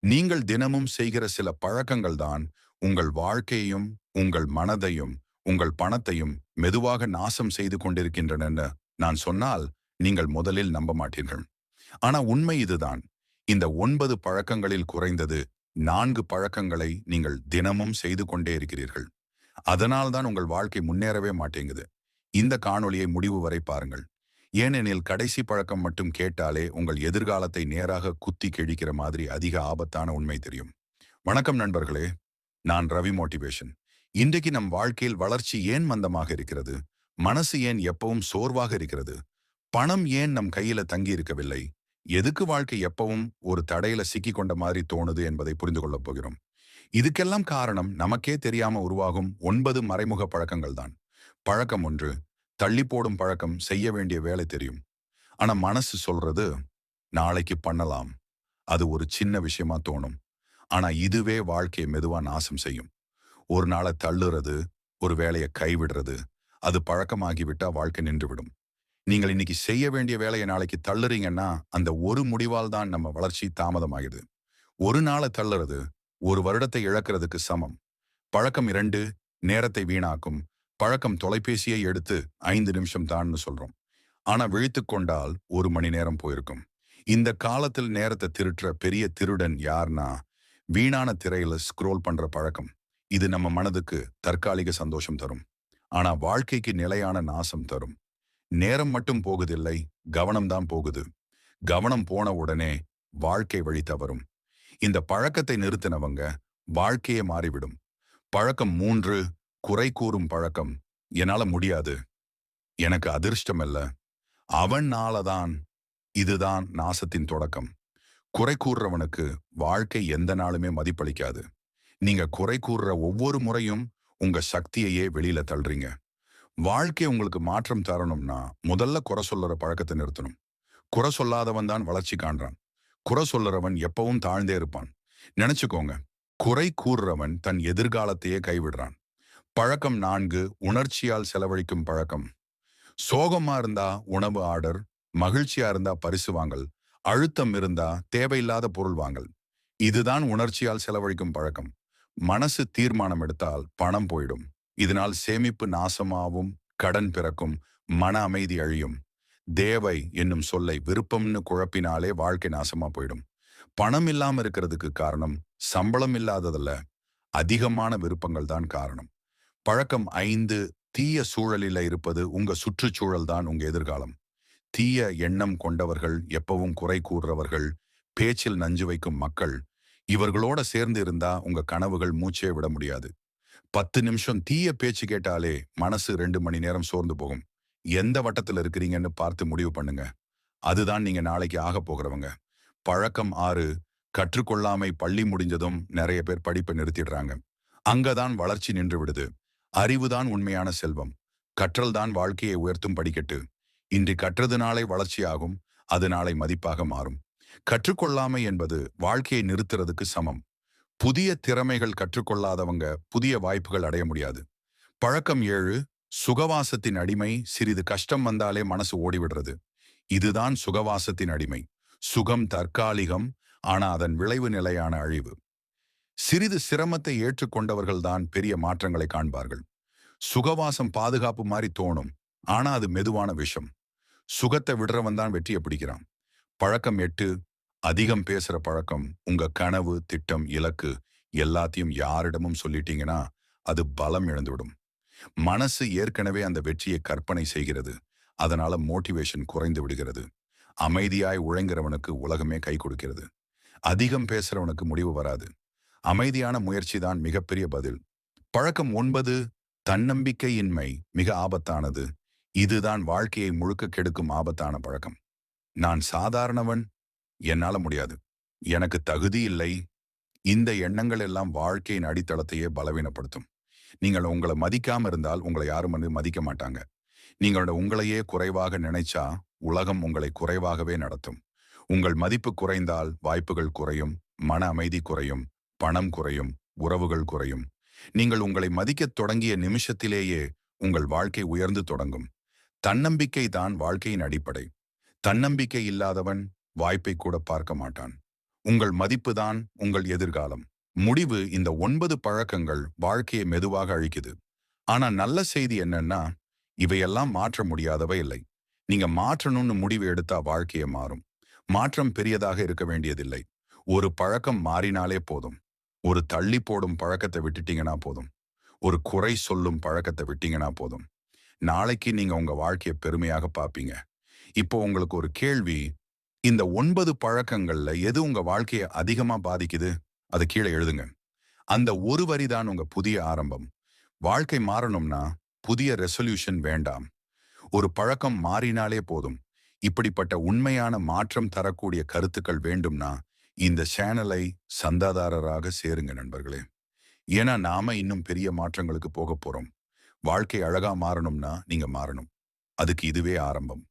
நீங்கள் தினமும் செய்கிற சில பழக்கங்கள் தான் உங்கள் வாழ்க்கையையும், உங்கள் மனதையும், உங்கள் பணத்தையும் மெதுவாக நாசம் செய்து கொண்டிருக்கின்றன நான் சொன்னால் நீங்கள் முதலில் நம்ப மாட்டீர்கள். ஆனா உண்மை இதுதான். இந்த 9 பழக்கங்களில் குறைந்தது 4 பழக்கங்களை நீங்கள் தினமும் செய்து கொண்டே இருக்கிறீர்கள். அதனால்தான் உங்கள் வாழ்க்கை முன்னேறவே மாட்டேங்குது. இந்த காணொளியை முடிவு வரை பாருங்கள். ஏனெனில் கடைசி பழக்கம் மட்டும் கேட்டாலே உங்கள் எதிர்காலத்தை நேராக குத்தி கிழிக்கிற மாதிரி அதிக ஆபத்தான உண்மை தெரியும். வணக்கம் நண்பர்களே, நான் ரவி மோட்டிவேஷன். இன்றைக்கு நம் வாழ்க்கையில் வளர்ச்சி ஏன் மந்தமாக இருக்கிறது? மனசு ஏன் எப்பவும் சோர்வாக இருக்கிறது? பணம் ஏன் நம் கையில தங்கி இருக்கவில்லை? எதுக்கு வாழ்க்கை எப்பவும் ஒரு தடையில சிக்கி கொண்ட மாதிரி தோணுது என்பதை புரிந்து கொள்ளப் போகிறோம். இதுக்கெல்லாம் காரணம் நமக்கே தெரியாம உருவாகும் 9 மறைமுக பழக்கங்கள் தான். பழக்கம் 1, தள்ளி போடும் பழக்கம். செய்ய வேண்டிய வேலை தெரியும். ஆனா மனசு சொல்றது, நாளைக்கு பண்ணலாம். அது ஒரு சின்ன விஷயமா தோணும். ஆனா இதுவே வாழ்க்கையை மெதுவா நாசம் செய்யும். ஒரு நாளை தள்ளுறது, ஒரு வேலையை கைவிடுறது, அது பழக்கமாகிவிட்டா வாழ்க்கை நின்றுவிடும். நீங்கள் இன்னைக்கு செய்ய வேண்டிய வேலையை நாளைக்கு தள்ளுறீங்கன்னா, அந்த ஒரு முடிவால் தான் நம்ம வளர்ச்சி தாமதமாகுது. ஒரு நாளை தள்ளுறது, ஒரு வருடத்தை இழக்கிறதுக்கு சமம். பழக்கம் 2, நேரத்தை வீணாக்கும். பழக்கம் தொலைபேசியை எடுத்து 5 நிமிஷம் தான்னு சொல்றோம். ஆனா விழித்துக் கொண்டால் 1 மணி நேரம் போயிருக்கும். இந்த காலத்தில் நேரத்தை திருடுற பெரிய திருடன் யார்னா, வீணான திரையில ஸ்க்ரோல் பண்ற பழக்கம். இது நம்ம மனதுக்கு தற்காலிக சந்தோஷம் தரும். ஆனா வாழ்க்கைக்கு நிலையான நாசம் தரும். நேரம் மட்டும் போகுதில்லை, கவனம்தான் போகுது. கவனம் போன உடனே வாழ்க்கை வழி தவறும். இந்த பழக்கத்தை நிறுத்தினவங்க வாழ்க்கையே மாறிவிடும். பழக்கம் 3, குறை கூறும் பழக்கம். என்னால முடியாது, எனக்கு அதிர்ஷ்டம் இல்ல, அவனாலதான். இதுதான் நாசத்தின் தொடக்கம். குறை கூறுறவனுக்கு வாழ்க்கை எந்த நாளுமே மதிப்பளிக்காது. நீங்க குறை கூறுற ஒவ்வொரு முறையும் உங்க சக்தியையே வெளியில தள்ளுறீங்க. வாழ்க்கை உங்களுக்கு மாற்றம் தரணும்னா முதல்ல குறை சொல்லுற பழக்கத்தை நிறுத்தணும். குறை சொல்லாதவன் தான் வளர்ச்சி காண்றான். குறை சொல்லுறவன் எப்பவும் தாழ்ந்தே இருப்பான். நினைச்சுக்கோங்க, குறை கூறுறவன் தன் எதிர்காலத்தையே கைவிடுறான். பழக்கம் 4, உணர்ச்சியால் செலவழிக்கும் பழக்கம். சோகமா இருந்தா உணவு ஆர்டர், மகிழ்ச்சியா இருந்தா பரிசு வாங்கல், அழுத்தம் இருந்தா தேவையில்லாத பொருள் வாங்கல். இதுதான் உணர்ச்சியால் செலவழிக்கும் பழக்கம். மனசு தீர்மானம் எடுத்தால் பணம் போயிடும். இதனால் சேமிப்பு நாசமாவும், கடன் பிறக்கும், மன அமைதி அழியும். தேவை என்னும் சொல்லை விருப்பம்னு குழப்பினாலே வாழ்க்கை நாசமா போயிடும். பணம் இல்லாம இருக்கிறதுக்கு காரணம் சம்பளம் இல்லாததல்ல, அதிகமான விருப்பங்கள் தான் காரணம். பழக்கம் 5, தீய சூழலில இருப்பது. உங்க சுற்றுச்சூழல் தான் உங்க எதிர்காலம். தீய எண்ணம் கொண்டவர்கள், எப்பவும் குறை கூறுறவர்கள், பேச்சில் நஞ்சு வைக்கும் மக்கள், இவர்களோட சேர்ந்து இருந்தா உங்க கனவுகள் மூச்சே விட முடியாது. 10 நிமிஷம் தீய பேச்சு கேட்டாலே மனசு 2 மணி நேரம் சோர்ந்து போகும். எந்த வட்டத்துல இருக்கிறீங்கன்னு பார்த்து முடிவு பண்ணுங்க. அதுதான் நீங்க நாளைக்கு ஆகப் போகிறவங்க. பழக்கம் 6, கற்றுக்கொள்ளாமை. பள்ளி முடிஞ்சதும் நிறைய பேர் படிப்பை நிறுத்திடுறாங்க. அங்கதான் வளர்ச்சி நின்று விடுது. அறிவுதான் உண்மையான செல்வம். கற்றல் தான் வாழ்க்கையை உயர்த்தும் படிக்கட்டு. இன்று கற்றது நாளை வளர்ச்சியாகும், அது நாளை மதிப்பாக மாறும். கற்றுக்கொள்ளாமை என்பது வாழ்க்கையை நிறுத்துறதுக்கு சமம். புதிய திறமைகள் கற்றுக்கொள்ளாதவங்க புதிய வாய்ப்புகள் அடைய முடியாது. பழக்கம் 7, சுகவாசத்தின் அடிமை. சிறிது கஷ்டம் வந்தாலே மனசு ஓடிவிடுறது. இதுதான் சுகவாசத்தின் அடிமை. சுகம் தற்காலிகம், ஆனா அதன் விளைவு நிலையான அழிவு. சிறிது சிரமத்தை ஏற்றுக்கொண்டவர்கள்தான் பெரிய மாற்றங்களை காண்பார்கள். சுகவாசம் பாதுகாப்பு மாதிரி தோணும், ஆனா அது மெதுவான விஷம். சுகத்தை விடுறவன் தான் வெற்றியை பிடிக்கிறான். பழக்கம் 8, அதிகம் பேசுற பழக்கம். உங்க கனவு, திட்டம், இலக்கு எல்லாத்தையும் யாரிடமும் சொல்லிட்டீங்கன்னா அது பலம் இழந்துவிடும். மனசு ஏற்கனவே அந்த வெற்றியை கற்பனை செய்கிறது. அதனால மோட்டிவேஷன் குறைந்து விடுகிறது. அமைதியாய் உழைங்கிறவனுக்கு உலகமே கை கொடுக்கிறது. அதிகம் பேசுறவனுக்கு முடிவு வராது. அமைதியான முயற்சி தான் மிகப்பெரிய பதில். பழக்கம் 9, தன்னம்பிக்கையின்மை. மிக ஆபத்தானது. இதுதான் வாழ்க்கையை முழுக்க கெடுக்கும் ஆபத்தான பழக்கம். நான் சாதாரணவன், என்னால முடியாது, எனக்கு தகுதி இல்லை. இந்த எண்ணங்கள் எல்லாம் வாழ்க்கையின் அடித்தளத்தையே பலவீனப்படுத்தும். நீங்கள் உங்களை மதிக்காம இருந்தால் உங்களை யாரும் மதிக்க மாட்டாங்க. நீங்களோட உங்களையே குறைவாக நினைச்சா உலகம் உங்களை குறைவாகவே நடத்தும். உங்கள் மதிப்பு குறைந்தால் வாய்ப்புகள் குறையும், மன அமைதி குறையும், பணம் குறையும், உறவுகள் குறையும். நீங்கள் உங்களை மதிக்கத் தொடங்கிய நிமிஷத்திலேயே உங்கள் வாழ்க்கை உயர்ந்து தொடங்கும். தன்னம்பிக்கை தான் வாழ்க்கையின் அடிப்படை. தன்னம்பிக்கை இல்லாதவன் வாய்ப்பை கூட பார்க்க மாட்டான். உங்கள் மதிப்பு தான் உங்கள் எதிர்காலம். முடிவு இந்த 9 பழக்கங்கள் வாழ்க்கையை மெதுவாக அழிக்குது. ஆனா நல்ல செய்தி என்னன்னா, இவையெல்லாம் மாற்ற முடியாதவை இல்லை. நீங்க மாற்றணும்னு முடிவு எடுத்தா வாழ்க்கைய மாறும். மாற்றம் பெரியதாக இருக்க வேண்டியதில்லை. ஒரு பழக்கம் மாறினாலே போதும். ஒரு தள்ளி போடும் பழக்கத்தை விட்டுட்டீங்கன்னா போதும். ஒரு குறை சொல்லும் பழக்கத்தை விட்டீங்கன்னா போதும். நாளைக்கு நீங்க உங்க வாழ்க்கைய பெருமையாக பார்ப்பீங்க. இப்போ உங்களுக்கு ஒரு கேள்வி. இந்த 9 பழக்கங்கள்ல எது உங்க வாழ்க்கைய அதிகமா பாதிக்குது? அத கீழ எழுதுங்க. அந்த ஒரு வரி தான் உங்க புதிய ஆரம்பம். வாழ்க்கை மாறணும்னா புதிய ரெசல்யூஷன் வேண்டாம். ஒரு பழக்கம் மாறினாலே போதும். இப்படிப்பட்ட உண்மையான மாற்றம் தரக்கூடிய கருத்துக்கள் வேண்டும்னா இந்த சேனலை சந்தாதாரராக சேருங்க நண்பர்களே. ஏன்னா நாம இன்னும் பெரிய மாற்றங்களுக்கு போக போறோம். வாழ்க்கை அழகா மாறணும்னா நீங்க மாறணும். அதுக்கு இதுவே ஆரம்பம்.